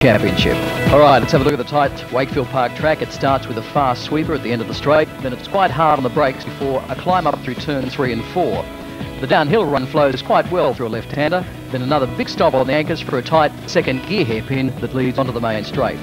Championship. All right, let's have a look at the tight Wakefield Park track. It starts with a fast sweeper at the end of the straight, then it's quite hard on the brakes before a climb up through turn 3 and 4. The downhill run flows quite well through a left-hander, then another big stop on the anchors for a tight second gear hairpin that leads onto the main straight.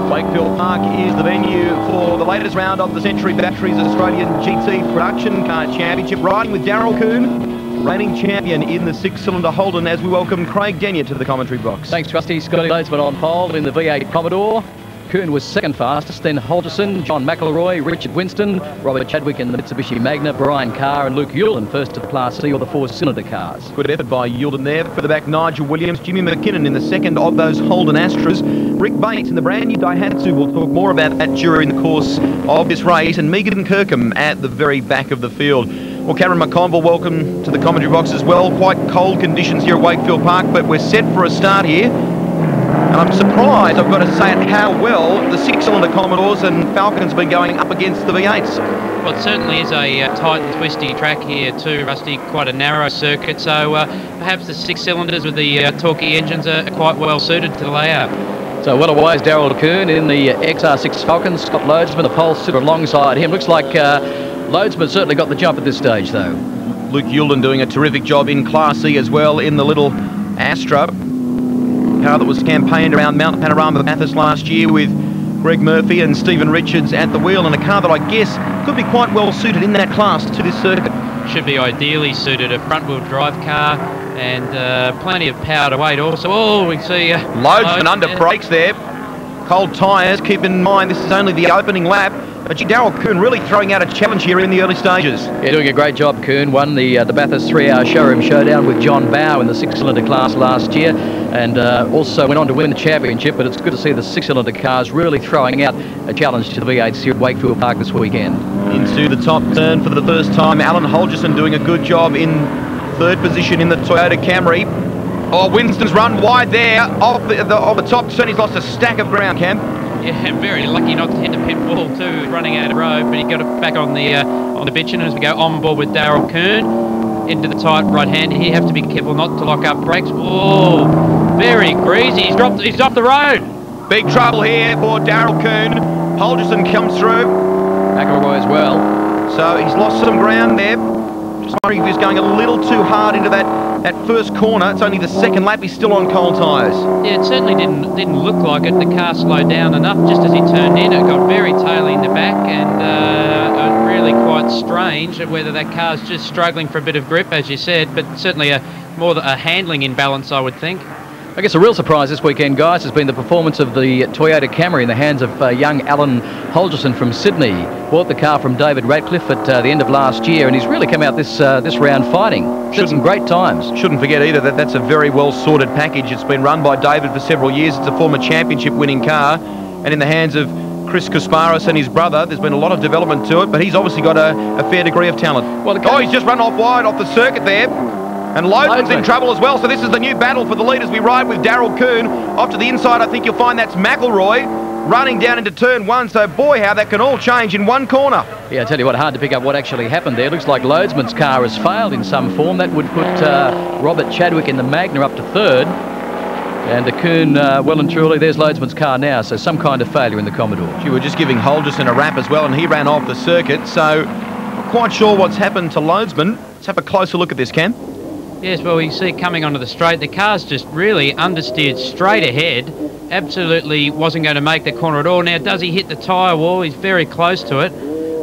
Wakefield Park is the venue for the latest round of the Century Batteries Australian GT Production Car Championship, riding with Daryl Coon, reigning champion in the 6-cylinder Holden, as we welcome Craig Denyer to the commentary box. Thanks, Rusty. Scotty Loadsman on pole in the V8 Commodore. Coon was second fastest, then Holgerson, John McElroy, Richard Winston, Robert Chadwick in the Mitsubishi Magna, Brian Carr and Luke Yulin first to the Class C or the 4-cylinder cars. Good effort by Yulin there. Further back, Nigel Williams, Jimmy McKinnon in the second of those Holden Astras. Rick Bates in the brand new Daihatsu. We'll talk more about that during the course of this race. And Megan Kirkham at the very back of the field. Well, Cameron McConville, welcome to the commentary box as well. Quite cold conditions here at Wakefield Park, but we're set for a start here. And I'm surprised, I've got to say it, how well the 6-cylinder Commodores and Falcons have been going up against the V8s. Well, it certainly is a tight and twisty track here too, Rusty. Quite a narrow circuit, so perhaps the 6-cylinders with the torquey engines are quite well suited to the layout. So well away is Daryl Coon in the XR6 Falcons. Scott Loadsman, the pole sitter alongside him. Looks like Loadsman certainly got the jump at this stage though. Luke Yulin doing a terrific job in Class C as well in the little Astra. Car that was campaigned around Mount Panorama Bathurst last year with Greg Murphy and Stephen Richards at the wheel, and a car that I guess could be quite well suited in that class to this circuit. Should be ideally suited, a front-wheel drive car and plenty of power to weight also. Oh, we see Loadsman under brakes there. Cold tyres, keep in mind this is only the opening lap. But Daryl Coon really throwing out a challenge here in the early stages. Yeah, doing a great job, Coon. Won the Bathurst 3-hour showroom showdown with John Bow in the 6-cylinder class last year, and also went on to win the championship. But it's good to see the 6-cylinder cars really throwing out a challenge to the V8s here at Wakefield Park this weekend. Into the top turn for the first time. Alan Holgerson doing a good job in third position in the Toyota Camry. Oh, Winston's run wide there off the top turn. He's lost a stack of ground, Cam. Yeah, very lucky not to hit the pit wall too, running out of road, but he got it back on the bitumen as we go on board with Daryl Coon into the tight right hand. Here, have to be careful not to lock up brakes. Whoa, very greasy. He's off the road. Big trouble here for Daryl Coon. Holgerson comes through. McElroy as well. So he's lost some ground there. Just wondering if he's going a little too hard into that first corner. It's only the second lap. He's still on cold tyres. Yeah, it certainly didn't look like it. The car slowed down enough just as he turned in. It got very taily in the back, and really quite strange whether that car's just struggling for a bit of grip, as you said, but certainly more a handling imbalance, I would think. I guess a real surprise this weekend, guys, has been the performance of the Toyota Camry in the hands of young Alan Holgerson from Sydney. Bought the car from David Radcliffe at the end of last year, and he's really come out this round fighting. Had some great times. Shouldn't forget either that that's a very well sorted package. It's been run by David for several years. It's a former championship winning car, and in the hands of Chris Kasparis and his brother, there's been a lot of development to it, but he's obviously got a fair degree of talent. Well, he's just run off wide off the circuit there. And Loadsman's in trouble as well, so this is the new battle for the lead as we ride with Daryl Coon. Off to the inside, I think you'll find that's McElroy running down into turn 1, so boy, how that can all change in one corner. Yeah, I tell you what, hard to pick up what actually happened there. Looks like Loadsman's car has failed in some form. That would put Robert Chadwick in the Magna up to third. And the Coon, well and truly, there's Loadsman's car now, so some kind of failure in the Commodore. Gee, we're just giving Holgerson a rap as well, and he ran off the circuit, so not quite sure what's happened to Loadsman. Let's have a closer look at this, Cam. Yes, well, you see coming onto the straight, the car's just really understeered straight ahead. Absolutely wasn't going to make the corner at all. Now, does he hit the tyre wall? He's very close to it.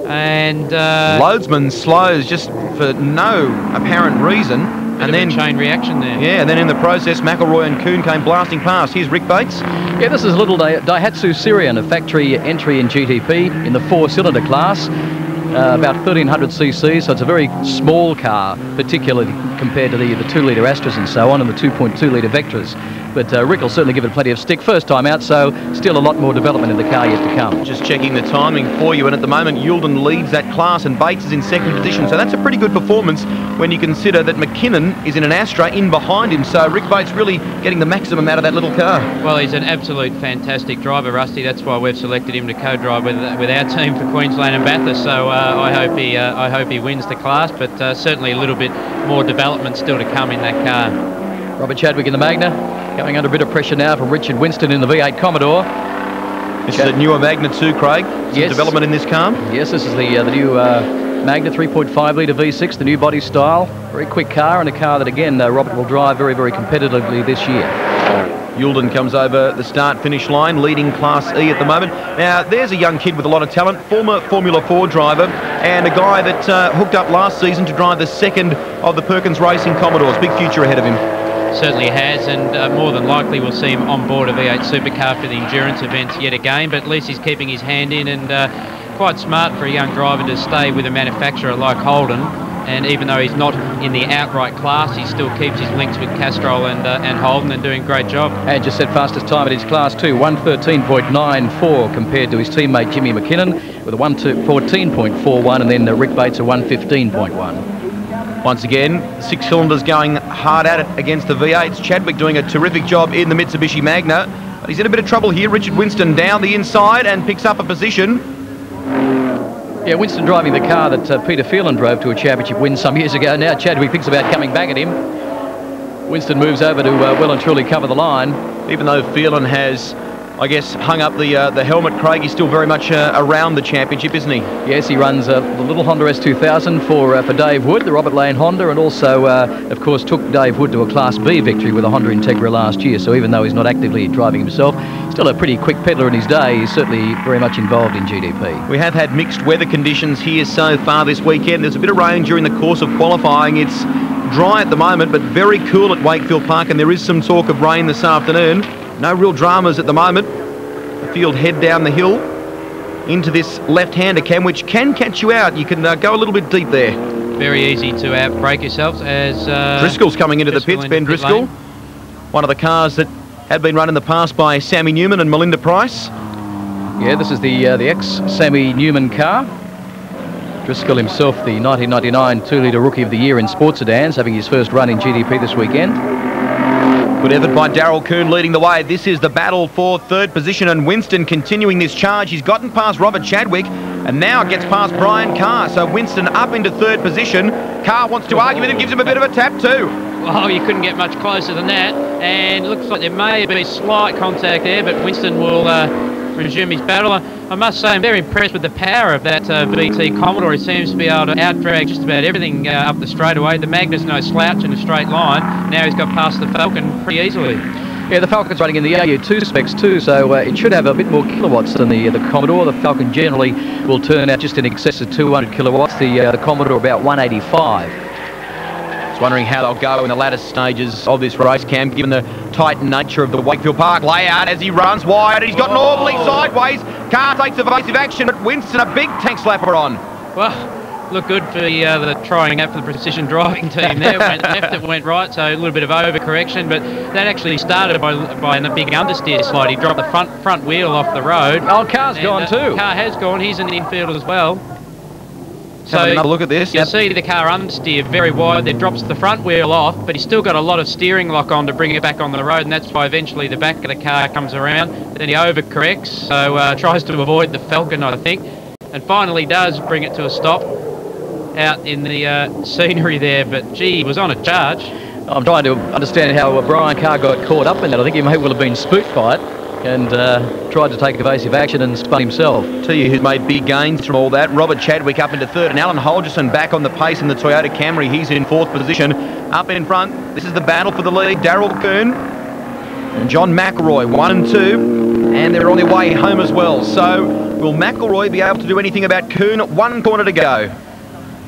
And Loadsman slows just for no apparent reason. And then chain reaction there. Yeah, and then in the process, McElroy and Coon came blasting past. Here's Rick Bates. Yeah, this is a little Daihatsu Sirian, a factory entry in GTP in the 4-cylinder class. About 1300 cc, so it's a very small car, particularly compared to the 2-litre Astras and so on, and the 2.2-litre Vectras. But Rick will certainly give it plenty of stick. First time out, so still a lot more development in the car yet to come. Just checking the timing for you, and at the moment Yulden leads that class and Bates is in second position, so that's a pretty good performance when you consider that McKinnon is in an Astra in behind him, so Rick Bates really getting the maximum out of that little car. Well, he's an absolute fantastic driver, Rusty. That's why we've selected him to co-drive with our team for Queensland and Bathurst, so I hope he wins the class, but certainly a little bit more development still to come in that car. Robert Chadwick in the Magna, going under a bit of pressure now from Richard Winston in the V8 Commodore. This is a newer Magna too, Craig. Some development in this car. Yes, this is the new Magna 3.5 litre V6, the new body style. Very quick car, and a car that, again, Robert will drive very, very competitively this year. Youlden comes over the start-finish line, leading Class E at the moment. Now, there's a young kid with a lot of talent, former Formula 4 driver, and a guy that hooked up last season to drive the second of the Perkins Racing Commodores. Big future ahead of him. Certainly has, and more than likely we'll see him on board a V8 supercar for the endurance events yet again, but at least he's keeping his hand in, and quite smart for a young driver to stay with a manufacturer like Holden. And even though he's not in the outright class, he still keeps his links with Castrol and Holden, and doing a great job. And just set fastest time at his Class 2, 1:13.94 compared to his teammate Jimmy McKinnon with a 1:14.41, and then Rick Bates a 1:15.1. Once again, 6 cylinders going hard at it against the V8s. Chadwick doing a terrific job in the Mitsubishi Magna, but he's in a bit of trouble here. Richard Winston down the inside and picks up a position. Yeah, Winston driving the car that Peter Phelan drove to a championship win some years ago. Now Chadwick thinks about coming back at him. Winston moves over to well and truly cover the line. Even though Phelan has, I guess, hung up the helmet, Craig, he's still very much around the championship, isn't he? Yes, he runs the little Honda S2000 for Dave Wood, the Robert Lane Honda, and also, of course, took Dave Wood to a Class B victory with a Honda Integra last year. So even though he's not actively driving himself, still a pretty quick peddler in his day. He's certainly very much involved in GDP. We have had mixed weather conditions here so far this weekend. There's a bit of rain during the course of qualifying. It's dry at the moment, but very cool at Wakefield Park, and there is some talk of rain this afternoon. No real dramas at the moment. The field head down the hill into this left-hander cam, which can catch you out. You can go a little bit deep there. Very easy to outbrake yourselves as... Driscoll's coming into the pits, Ben Driscoll. One of the cars that had been run in the past by Sammy Newman and Melinda Price. Yeah, this is the ex-Sammy Newman car. Driscoll himself, the 1999 2-litre Rookie of the Year in sports sedans, having his first run in GDP this weekend. Good effort by Daryl Kuhn leading the way. This is the battle for third position, and Winston continuing this charge. He's gotten past Robert Chadwick and now gets past Brian Carr. So Winston up into third position. Carr wants to argue with him, gives him a bit of a tap too. Well, you couldn't get much closer than that, and it looks like there may be slight contact there, but Winston will resume his battle. I must say I'm very impressed with the power of that VT Commodore. He seems to be able to outdrag just about everything up the straightaway. The Magna's no slouch in a straight line. Now he's got past the Falcon pretty easily. Yeah, the Falcon's running in the AU2 specs too, so it should have a bit more kilowatts than the Commodore. The Falcon generally will turn out just in excess of 200 kilowatts. The Commodore about 185. Just wondering how they'll go in the latter stages of this race, Cam, given the tight nature of the Wakefield Park layout as he runs wide. He's got normally sideways. Carr takes evasive action, but Winston a big tank slapper on. Well, look good for the trying out for the precision driving team there. Went left, it went right, so a little bit of overcorrection, but that actually started by a big understeer slide. He dropped the front wheel off the road. Oh, Carr's gone too. Carr has gone. He's in the infield as well. So another look at this. You see the car understeer very wide, then drops the front wheel off, but he's still got a lot of steering lock on to bring it back on the road, and that's why eventually the back of the car comes around. Then he overcorrects, so tries to avoid the Falcon, I think, and finally does bring it to a stop out in the scenery there, but gee, he was on a charge. I'm trying to understand how Brian Carr got caught up in that. I think he may well have been spooked by it and tried to take evasive action and spun himself. Tell you who's made big gains from all that. Robert Chadwick up into third, and Alan Holgerson back on the pace in the Toyota Camry. He's in fourth position. Up in front, this is the battle for the lead. Daryl Kuhn and John McElroy, 1 and 2, and they're on their way home as well. So will McElroy be able to do anything about Kuhn? 1 corner to go.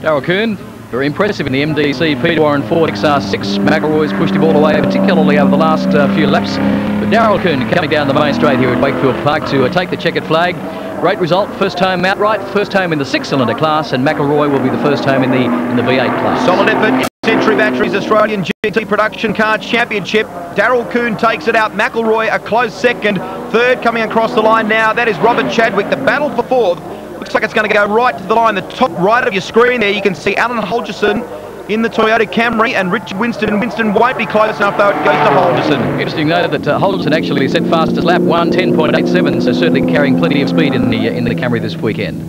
Daryl Kuhn, very impressive in the MDC Peter Warren Ford XR6. McElroy's pushed him all the way, particularly over the last few laps. But Daryl Kuhn coming down the main straight here at Wakefield Park to take the checkered flag. Great result, first home outright, first home in the 6-cylinder class, and McElroy will be the first home in the V8 class. Solid effort. Century Batteries Australian GT Production Car Championship. Daryl Kuhn takes it out. McElroy a close second. Third coming across the line now. That is Robert Chadwick. The battle for fourth. Looks like it's going to go right to the line. The top right of your screen there, you can see Alan Holgerson in the Toyota Camry and Richard Winston. And Winston won't be close enough, though. It goes to Holgerson. Interesting note that Holgerson actually set fastest lap 1:10.87, so certainly carrying plenty of speed in the Camry this weekend.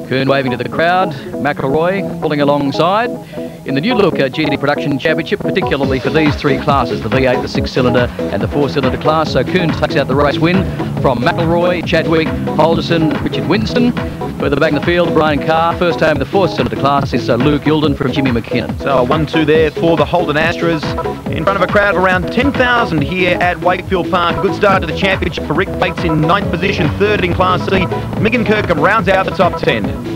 Kuhn waving to the crowd. McElroy pulling alongside. in the new look GT Production Championship, particularly for these three classes, the V8, the 6-cylinder and the 4-cylinder class. So Kuhn takes out the race win from McElroy, Chadwick, Alderson, Richard Winston. Further back in the field, Brian Carr. First home in the 4-cylinder class is Luke Yulden from Jimmy McKinnon. So a 1-2 there for the Holden Astras in front of a crowd of around 10,000 here at Wakefield Park. Good start to the championship for Rick Bates in 9th position, 3rd in Class C. Megan Kirkham rounds out the top 10.